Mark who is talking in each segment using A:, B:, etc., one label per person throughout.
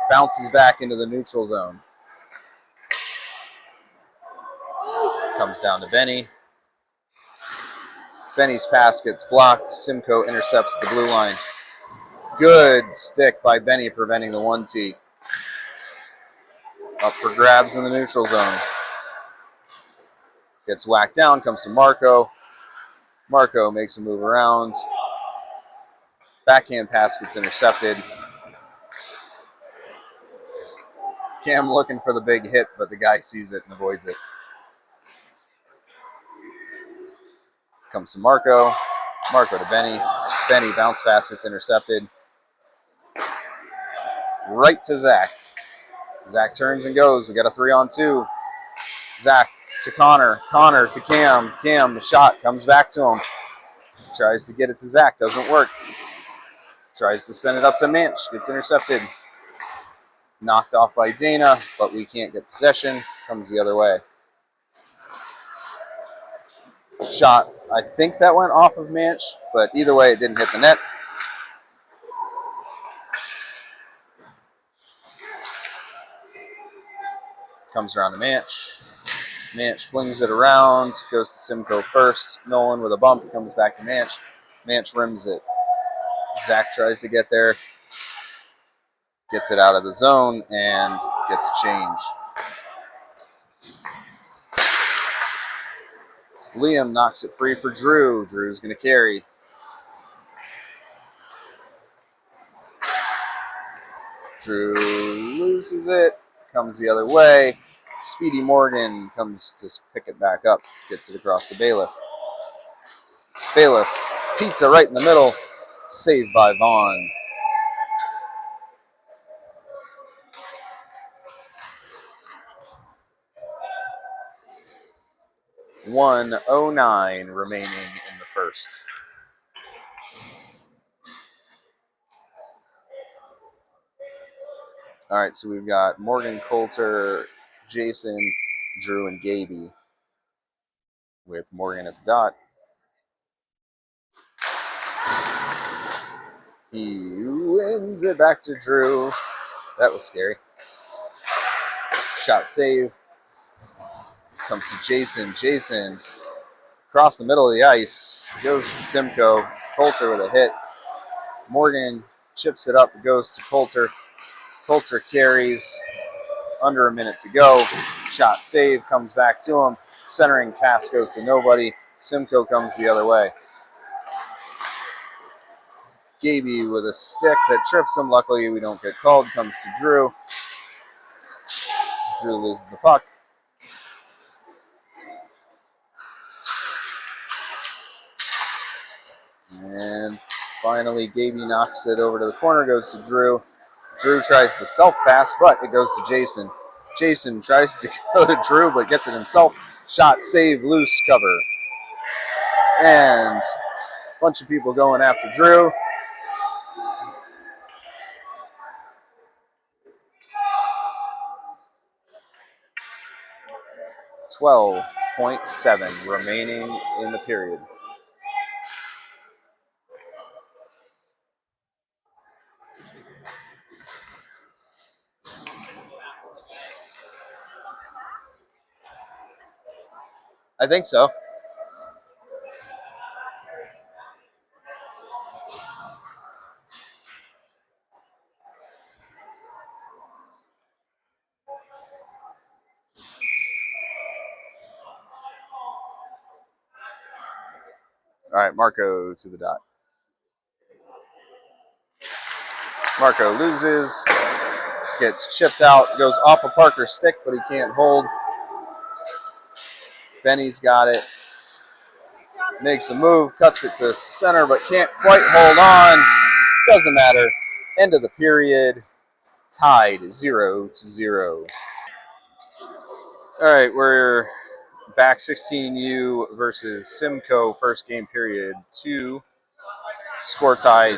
A: Bounces back into the neutral zone. Comes down to Benny. Benny's pass gets blocked. Simcoe intercepts the blue line. Good stick by Benny, preventing the 1-T. Up for grabs in the neutral zone. Gets whacked down, comes to Marco. Marco makes a move around. Backhand pass gets intercepted. Cam looking for the big hit, but the guy sees it and avoids it. Comes to Marco. Marco to Benny. Benny bounce pass gets intercepted. Right to Zach. Zach turns and goes. We got a 3-on-2. Zach to Connor. Connor to Cam. Cam, the shot comes back to him. Tries to get it to Zach. Doesn't work. Tries to send it up to Manch. Gets intercepted. Knocked off by Dana, but we can't get possession. Comes the other way. Shot. I think that went off of Manch, but either way, it didn't hit the net. Comes around to Manch. Manch flings it around, goes to Simcoe first. Nolan with a bump, comes back to Manch. Manch rims it. Zach tries to get there. Gets it out of the zone and gets a change. Liam knocks it free for Drew. Drew's going to carry. Drew loses it. Comes the other way. Speedy Morgan comes to pick it back up. Gets it across to Bailiff. Bailiff, pizza right in the middle. Saved by Vaughn. .109 remaining in the first. All right, so we've got Morgan, Coulter, Jason, Drew, and Gaby with Morgan at the dot. He wins it back to Drew. That was scary. Shot save. Comes to Jason. Jason across the middle of the ice. Goes to Simcoe. Coulter with a hit. Morgan chips it up. Goes to Coulter. Coulter carries. Under a minute to go. Shot save. Comes back to him. Centering pass goes to nobody. Simcoe comes the other way. Gaby with a stick that trips him. Luckily, we don't get called. Comes to Drew. Drew loses the puck. And finally, Gaby knocks it over to the corner. Goes to Drew. Drew tries to self-pass, but it goes to Jason. Jason tries to go to Drew, but gets it himself. Shot, save, loose, cover. And a bunch of people going after Drew. .7 remaining in the period. I think so. All right, Marco to the dot. Marco loses, gets chipped out, goes off of Parker's stick, but he can't hold. Benny's got it. Makes a move, cuts it to center, but can't quite hold on. Doesn't matter. End of the period. Tied 0-0. All right, we're back 16U versus Simcoe, first game period 2. Score tied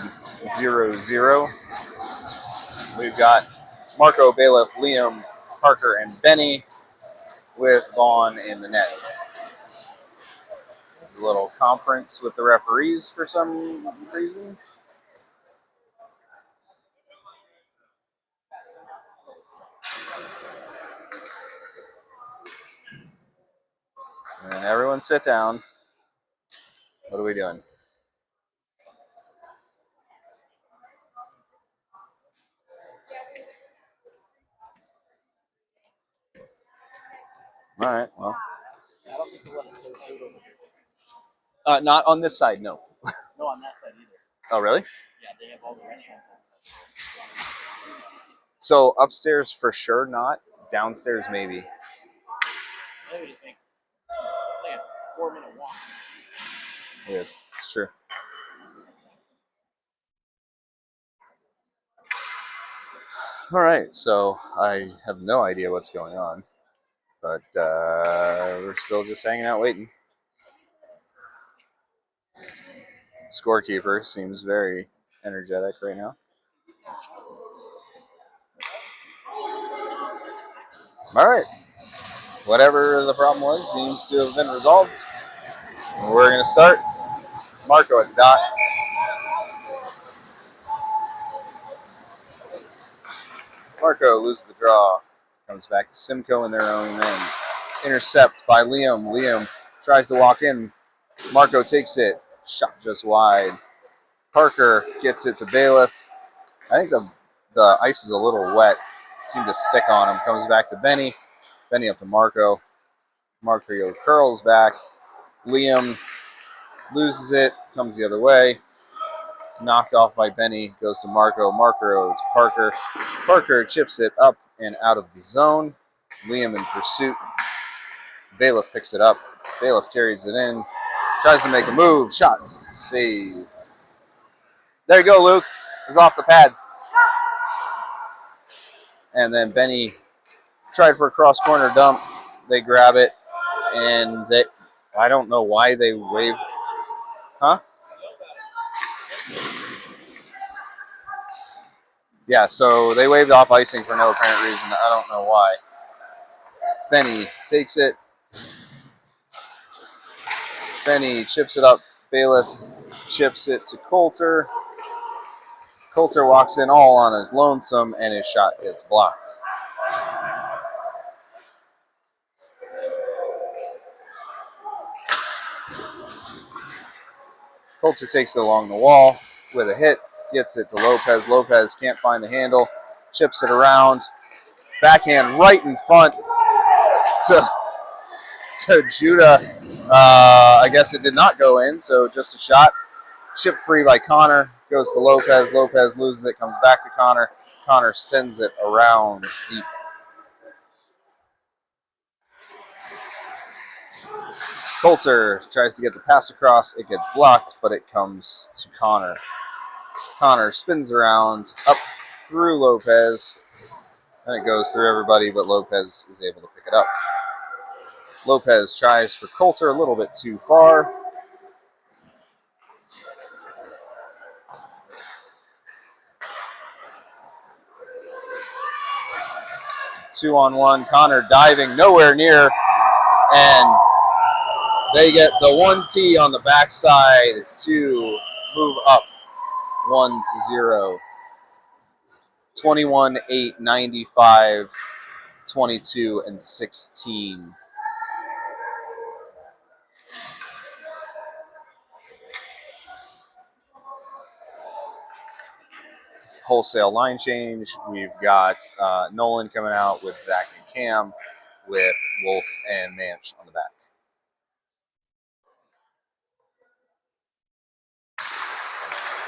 A: 0-0. We've got Marco, Bailiff, Liam, Parker, and Benny with Vaughn in the net. A little conference with the referees for some reason. And everyone sit down. What are we doing? All right, well.
B: I don't think they let us serve food over here.
A: Not on this side, no.
B: No, on that side either.
A: Oh, really?
B: Yeah, they have all the restaurants on that side.
A: So upstairs for sure not. Downstairs maybe.
B: I would just think it's like a 4-minute walk.
A: It is. It's true. All right, so I have no idea what's going on, but we're still just hanging out waiting. Scorekeeper seems very energetic right now. All right. Whatever the problem was seems to have been resolved. We're going to start. Marco at the dot. Marco loses the draw. Comes back to Simcoe in their own end. Intercept by Liam. Liam tries to walk in. Marco takes it. Shot just wide. Parker gets it to Bailiff. I think the ice is a little wet. Seemed to stick on him. Comes back to Benny. Benny up to Marco. Marco curls back. Liam loses it. Comes the other way. Knocked off by Benny. Goes to Marco. Marco to Parker. Parker chips it up and out of the zone. Liam in pursuit. Bailiff picks it up. Bailiff carries it in. Tries to make a move. Shot. Save. There you go, Luke. It was off the pads. And then Benny tried for a cross corner dump. They grab it. And I don't know why they waved. Huh? Yeah, so they waved off icing for no apparent reason. I don't know why. Benny takes it. Benny chips it up. Bailiff chips it to Coulter. Coulter walks in all on his lonesome, and his shot gets blocked. Coulter takes it along the wall with a hit. Gets it to Lopez. Lopez can't find the handle. Chips it around. Backhand right in front to Judah. I guess it did not go in, so just a shot. Chip free by Connor. Goes to Lopez. Lopez loses it. Comes back to Connor. Connor sends it around deep. Coulter tries to get the pass across. It gets blocked, but it comes to Connor. Connor spins around up through Lopez. And it goes through everybody, but Lopez is able to pick it up. Lopez tries for Coulter a little bit too far. Two on one. Connor diving nowhere near. And they get the 1T on the backside to move up 1-0. 21-8, 95, 22, and 16. Wholesale line change. We've got Nolan coming out with Zach and Cam, with Wolf and Manch on the back.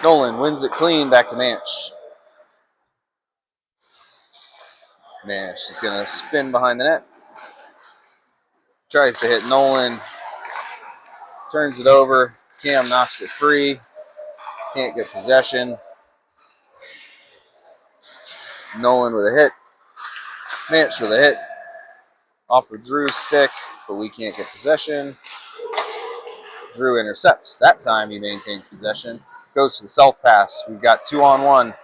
A: Nolan wins it clean, back to Manch. Manch is going to spin behind the net. Tries to hit Nolan. Turns it over. Cam knocks it free. Can't get possession. Nolan with a hit. Manch with a hit. Off of Drew's stick, but we can't get possession. Drew intercepts. That time he maintains possession. Goes for the self-pass. We've got 2-on-1.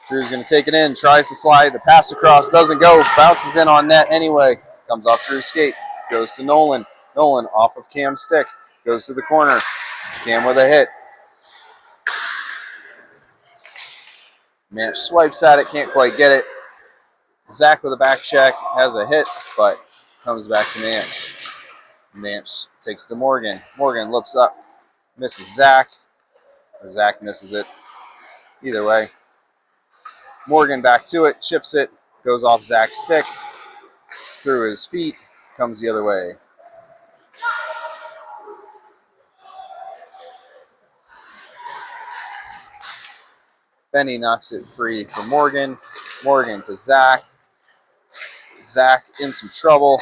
A: Drew's going to take it in. Tries to slide. The pass across doesn't go. Bounces in on net anyway. Comes off Drew's skate. Goes to Nolan. Nolan off of Cam's stick. Goes to the corner. Cam with a hit. Manch swipes at it. Can't quite get it. Zach with a back check. Has a hit, but comes back to Manch. Manch takes to Morgan. Morgan looks up, misses Zach, or Zach misses it. Either way. Morgan back to it, chips it, goes off Zach's stick, through his feet, comes the other way. Benny knocks it free for Morgan. Morgan to Zach. Zach in some trouble.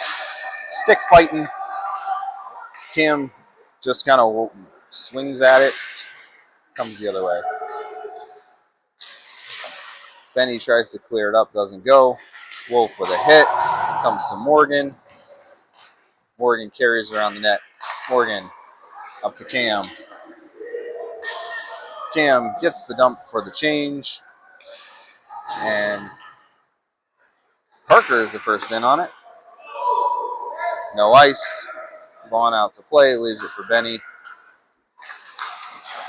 A: Stick fighting. Kim just kind of swings at it, comes the other way. Benny tries to clear it up, doesn't go. Wolf with a hit, comes to Morgan. Morgan carries around the net. Morgan up to Cam. Cam gets the dump for the change. And Parker is the first in on it. No ice. Vaughn out to play, leaves it for Benny.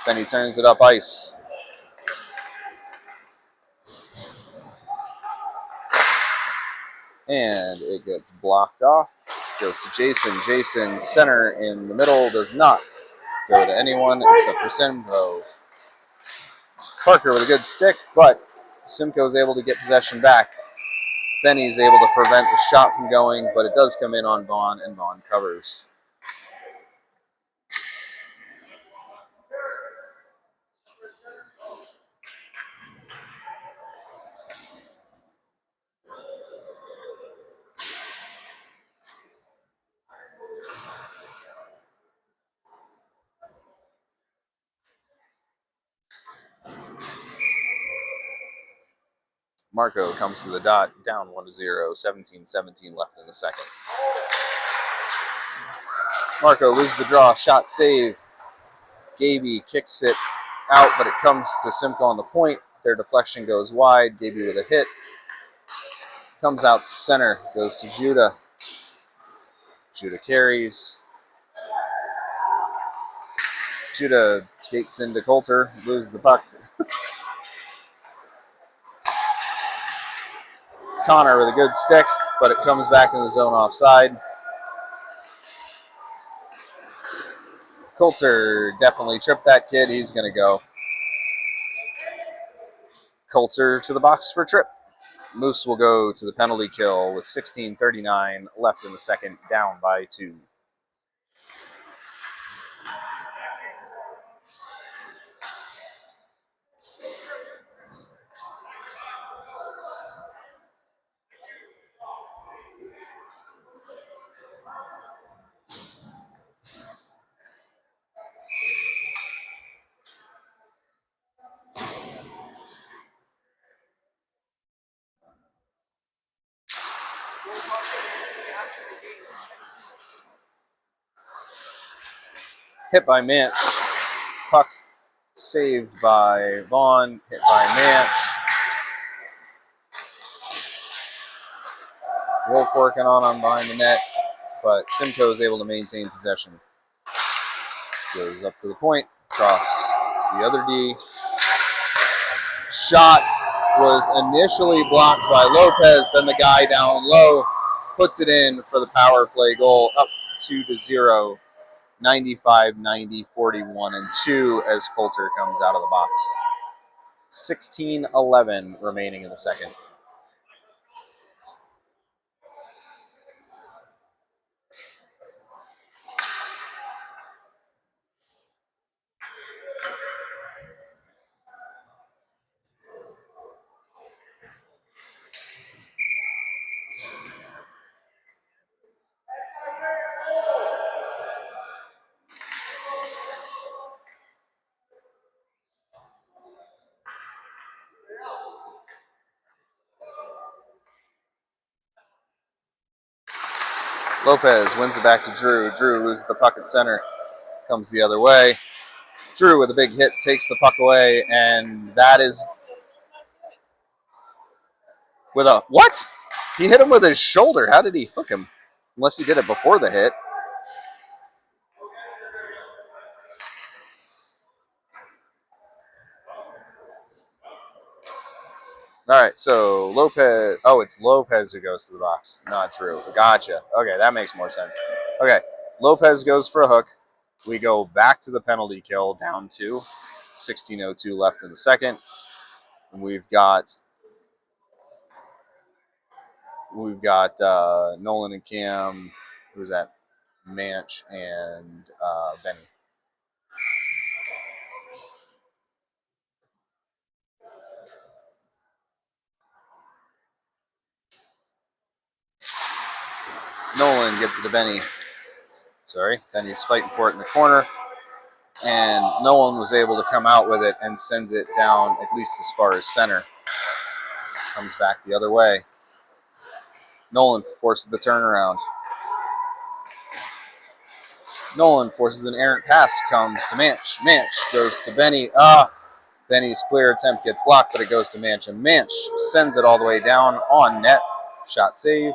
A: Benny turns it up ice. And it gets blocked off. Goes to Jason. Jason, center in the middle, does not go to anyone except for Simcoe. Parker with a good stick, but Simcoe is able to get possession back. Benny is able to prevent the shot from going, but it does come in on Vaughn, and Vaughn covers. Marco comes to the dot, down 1-0, 17-17 left in the second. Marco loses the draw, shot save. Gaby kicks it out, but it comes to Simcoe on the point. Their deflection goes wide. Gaby with a hit. Comes out to center, goes to Judah. Judah carries. Judah skates into Coulter, loses the puck. Connor with a good stick, but it comes back in the zone offside. Coulter definitely tripped that kid. He's going to go. Coulter to the box for trip. Moose will go to the penalty kill with 16:39 left in the second, down by 2. Hit by Manch. Puck saved by Vaughn. Hit by Manch. Wolf working on behind the net, but Simcoe is able to maintain possession. Goes up to the point, across to the other D. Shot was initially blocked by Lopez, then the guy down low puts it in for the power play goal, up 2-0, 95-90, 41-2 as Coulter comes out of the box. 16:11 remaining in the second. Lopez wins it back to Drew. Drew loses the puck at center. Comes the other way. Drew with a big hit takes the puck away, and that is with a what? He hit him with his shoulder. How did he hook him? Unless he did it before the hit. All right, so Lopez. Oh, it's Lopez who goes to the box, not Drew. Gotcha. Okay, that makes more sense. Okay, Lopez goes for a hook. We go back to the penalty kill, down 2. 16:02 left in the second. And we've got Nolan and Cam. Who's that? Manch and Benny. Nolan gets it to Benny. Sorry, Benny's fighting for it in the corner. And Nolan was able to come out with it and sends it down at least as far as center. Comes back the other way. Nolan forces the turnaround. Nolan forces an errant pass, comes to Manch. Manch goes to Benny. Benny's clear attempt gets blocked, but it goes to Manch. And Manch sends it all the way down on net. Shot save.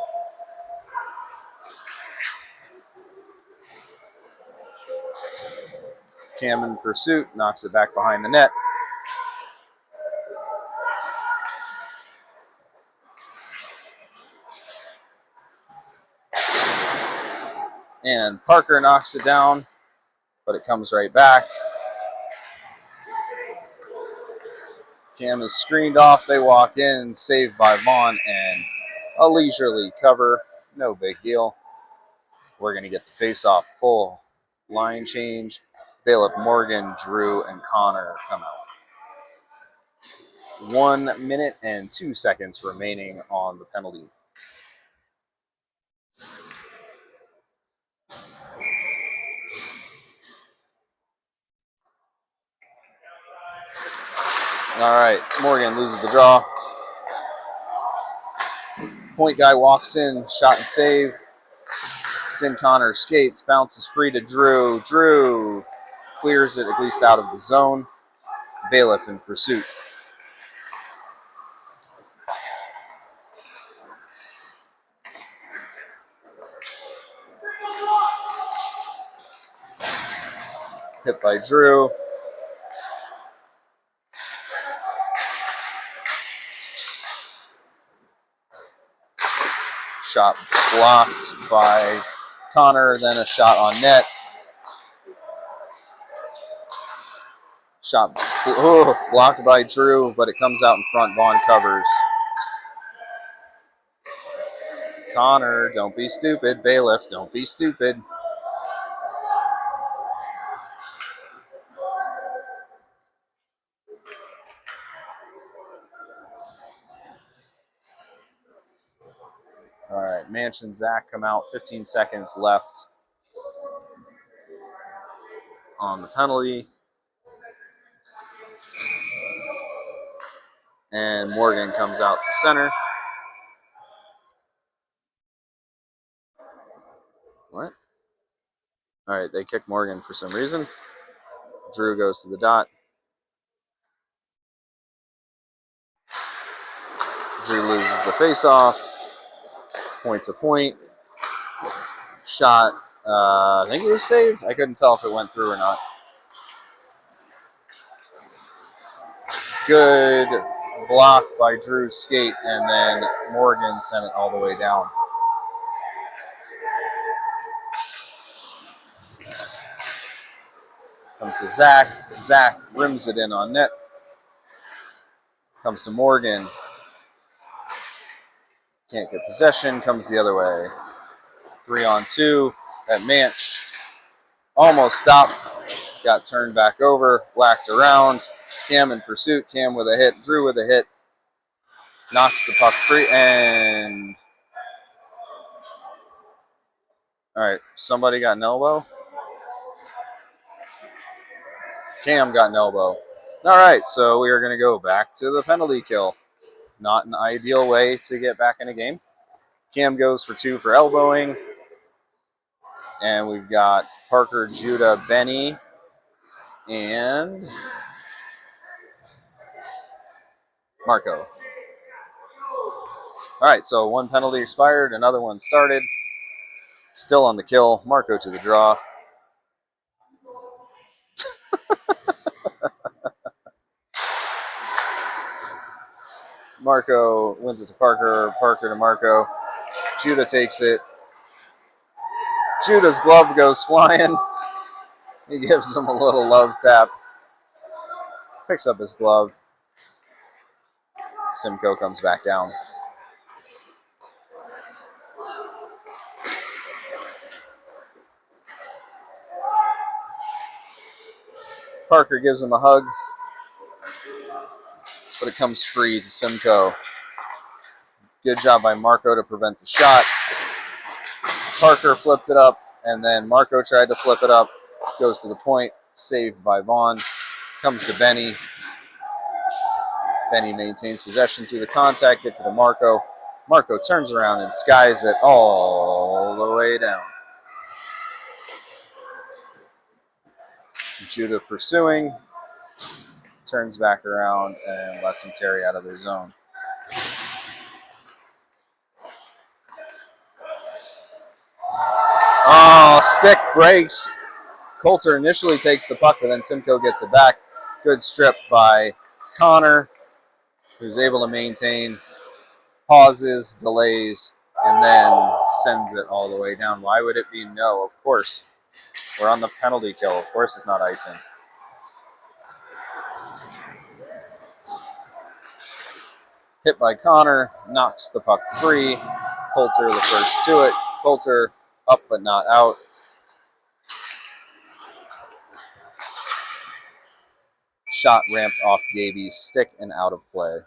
A: Cam in pursuit, knocks it back behind the net. And Parker knocks it down, but it comes right back. Cam is screened off. They walk in, saved by Vaughn, and a leisurely cover. No big deal. We're going to get the face-off full line change. Bailiff Morgan, Drew, and Connor come out. 1 minute and 2 seconds remaining on the penalty. All right, Morgan loses the draw. Point guy walks in, shot and save. It's in Connor's skates, bounces free to Drew. Drew clears it at least out of the zone. Bailiff in pursuit. Hit by Drew. Shot blocked by Connor, then a shot on net. Shot blocked by Drew, but it comes out in front. Vaughn covers. Connor, don't be stupid. Bailiff, don't be stupid. All right, Manch and Zach come out. 15 seconds left on the penalty. And Morgan comes out to center. What? All right, they kick Morgan for some reason. Drew goes to the dot. Drew loses the face-off. Point's a point. Shot, I think it was saved. I couldn't tell if it went through or not. Good block by Drew's skate, and then Morgan sent it all the way down. Comes to Zach. Zach rims it in on net. Comes to Morgan. Can't get possession. Comes the other way. 3-on-2. That Manch almost stopped. Got turned back over. Whacked around. Cam in pursuit. Cam with a hit. Drew with a hit. Knocks the puck free. And all right, somebody got an elbow. Cam got an elbow. All right, so we are going to go back to the penalty kill. Not an ideal way to get back in a game. Cam goes for 2 for elbowing. And we've got Parker, Judah, Benny, and Marco. All right, so 1 penalty expired, another one started. Still on the kill. Marco to the draw. Marco wins it to Parker. Parker to Marco. Judah takes it. Judah's glove goes flying. He gives him a little love tap. Picks up his glove. Simcoe comes back down. Parker gives him a hug, but it comes free to Simcoe. Good job by Marco to prevent the shot. Parker flipped it up, and then Marco tried to flip it up. Goes to the point, saved by Vaughn. Comes to Benny. Benny maintains possession through the contact, gets it to Marco. Marco turns around and skies it all the way down. Judah pursuing, turns back around and lets him carry out of their zone. Oh, stick breaks. Coulter initially takes the puck, but then Simcoe gets it back. Good strip by Connor, who's able to maintain, pauses, delays, and then sends it all the way down. Why would it be no? Of course. We're on the penalty kill. Of course it's not icing. Hit by Connor, knocks the puck free. Coulter the first to it. Coulter up but not out. Shot ramped off Gaby's stick and out of play.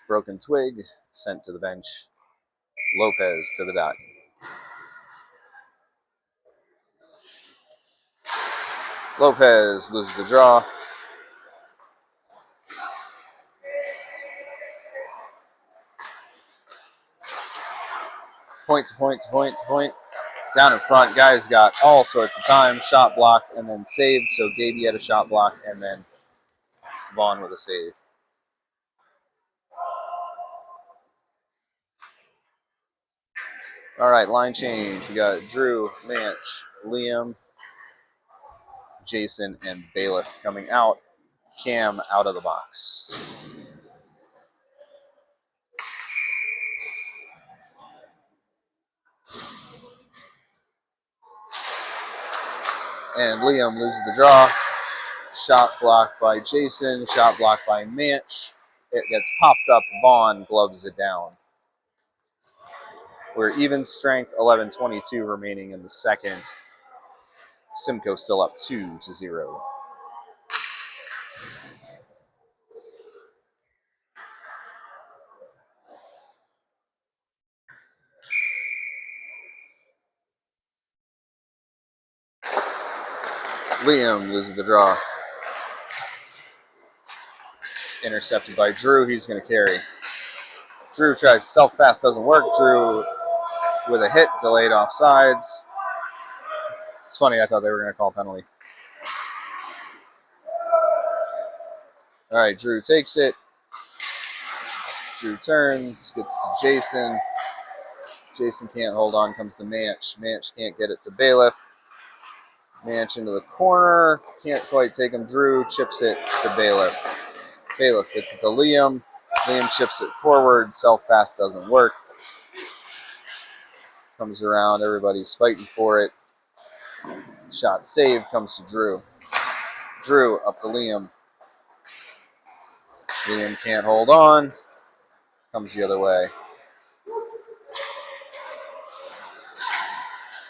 A: Broken twig sent to the bench. Lopez to the dot. Lopez loses the draw. Point to point to point to point. Down in front, guys got all sorts of time. Shot block and then saved. So Gaby had a shot block and then Vaughn with a save. All right, line change. We got Drew, Manch, Liam, Jason, and Bailiff coming out. Cam out of the box. And Liam loses the draw. Shot blocked by Jason. Shot blocked by Manch. It gets popped up. Vaughn gloves it down. We're even strength, 11:22 remaining in the second. Simcoe still up 2-0. Liam loses the draw. Intercepted by Drew. He's going to carry. Drew tries self-pass. Doesn't work. Drew with a hit. Delayed offsides. It's funny. I thought they were going to call penalty. All right. Drew takes it. Drew turns. Gets it to Jason. Jason can't hold on. Comes to Manch. Manch can't get it to Bailiff. Manch into the corner. Can't quite take him. Drew chips it to Bailiff. Bailiff gets it to Liam. Liam chips it forward. Self-pass doesn't work. Comes around. Everybody's fighting for it. Shot saved. Comes to Drew. Drew up to Liam. Liam can't hold on. Comes the other way.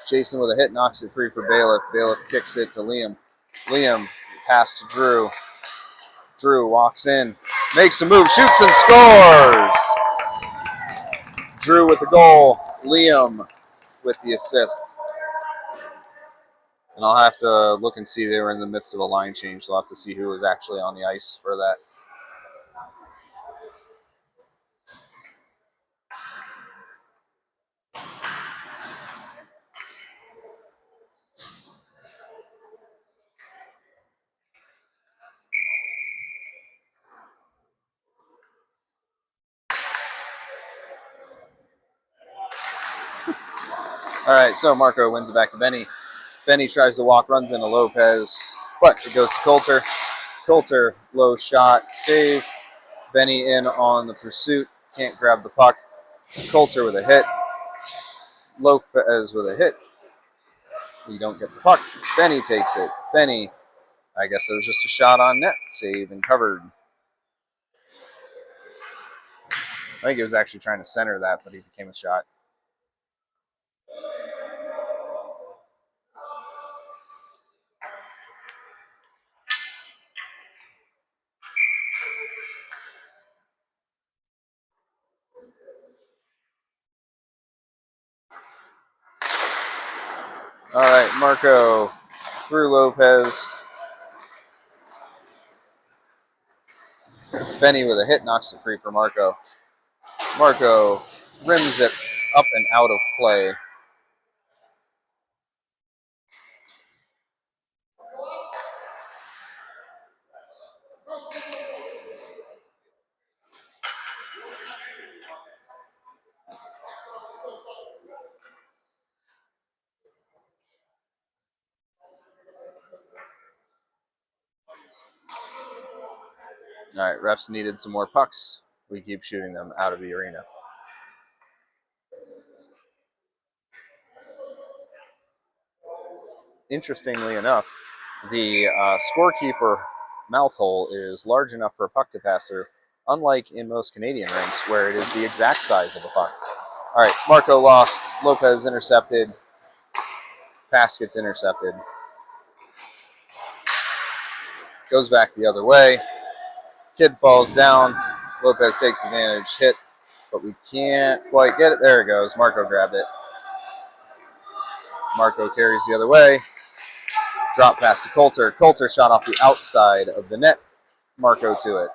A: Jason with a hit knocks it free for Bailiff. Bailiff kicks it to Liam. Liam pass to Drew. Drew walks in. Makes a move. Shoots and scores. Drew with the goal. Liam with the assist. And I'll have to look and see. They were in the midst of a line change, so I'll have to see who was actually on the ice for that. All right, so Marco wins it back to Benny. Benny tries to walk, runs into Lopez, but it goes to Coulter. Coulter, low shot, save. Benny in on the pursuit, can't grab the puck. Coulter with a hit. Lopez with a hit. You don't get the puck. Benny takes it. Benny, I guess it was just a shot on net, save and covered. I think he was actually trying to center that, but he became a shot. All right, Marco through Lopez. Benny with a hit knocks it free for Marco. Marco rims it up and out of play. All right, refs needed some more pucks. We keep shooting them out of the arena. Interestingly enough, the scorekeeper mouth hole is large enough for a puck to pass through, unlike in most Canadian rinks where it is the exact size of a puck. All right, Marco lost. Lopez intercepted. Pass gets intercepted. Goes back the other way. Kid falls down. Lopez takes advantage. Hit, but we can't quite get it. There it goes. Marco grabbed it. Marco carries the other way. Drop pass to Coulter. Coulter shot off the outside of the net. Marco to it.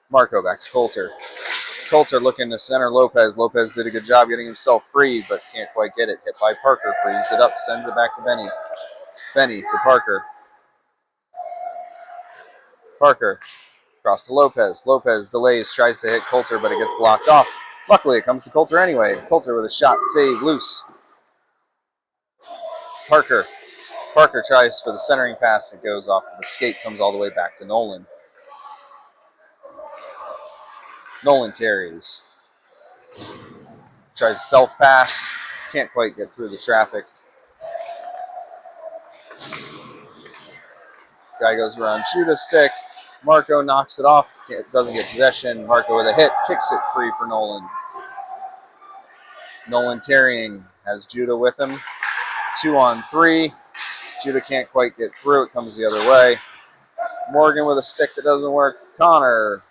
A: Marco back to Coulter. Coulter looking to center Lopez. Lopez did a good job getting himself free, but can't quite get it. Hit by Parker. Frees it up. Sends it back to Benny. Benny to Parker. Parker across to Lopez. Lopez delays, tries to hit Coulter, but it gets blocked off. Luckily, it comes to Coulter anyway. Coulter with a shot, save, loose. Parker. Parker tries for the centering pass. It goes off of the skate, comes all the way back to Nolan. Nolan carries. Tries to self-pass. Can't quite get through the traffic. Guy goes around Judah's stick. Marco knocks it off. Doesn't get possession. Marco with a hit. Kicks it free for Nolan. Nolan carrying. Has Judah with him. 2-on-3. Judah can't quite get through. It comes the other way. Morgan with a stick that doesn't work. Connor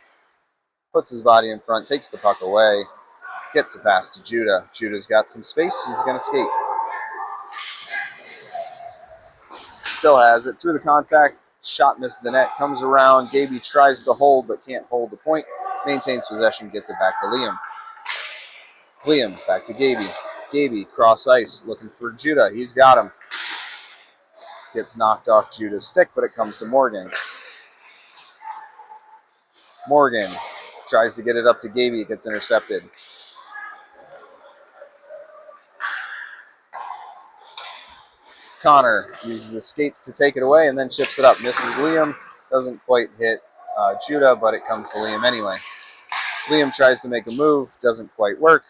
A: puts his body in front. Takes the puck away. Gets a pass to Judah. Judah's got some space. He's going to skate. Still has it. Through the contact. Shot missed the net. Comes around. Gaby tries to hold but can't hold the point. Maintains possession. Gets it back to Liam. Liam back to Gaby. Gaby cross ice. Looking for Judah. He's got him. Gets knocked off Judah's stick, but it comes to Morgan. Morgan tries to get it up to Gaby. It gets intercepted. Connor uses his skates to take it away and then chips it up. Misses Liam. Doesn't quite hit Judah, but it comes to Liam anyway. Liam tries to make a move. Doesn't quite work.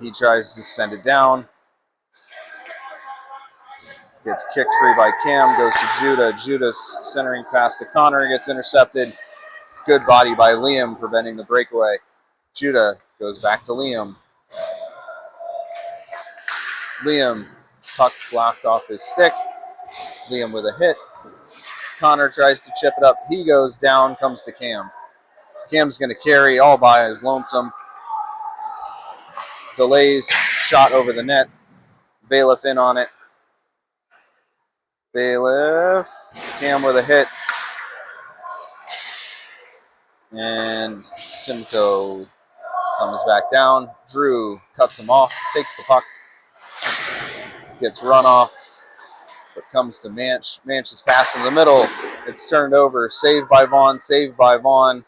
A: He tries to send it down. Gets kicked free by Cam. Goes to Judah. Judah's centering pass to Connor. Gets intercepted. Good body by Liam, preventing the breakaway. Judah goes back to Liam. Liam, puck blocked off his stick. Liam with a hit. Connor tries to chip it up. He goes down, comes to Cam. Cam's going to carry all by his lonesome. Delays, shot over the net. Bailiff in on it. Bailiff. Cam with a hit. And Simcoe comes back down. Drew cuts him off, takes the puck. Gets run off, but comes to Manch. Manch's pass in the middle. It's turned over. Saved by Vaughn. Saved by Vaughn.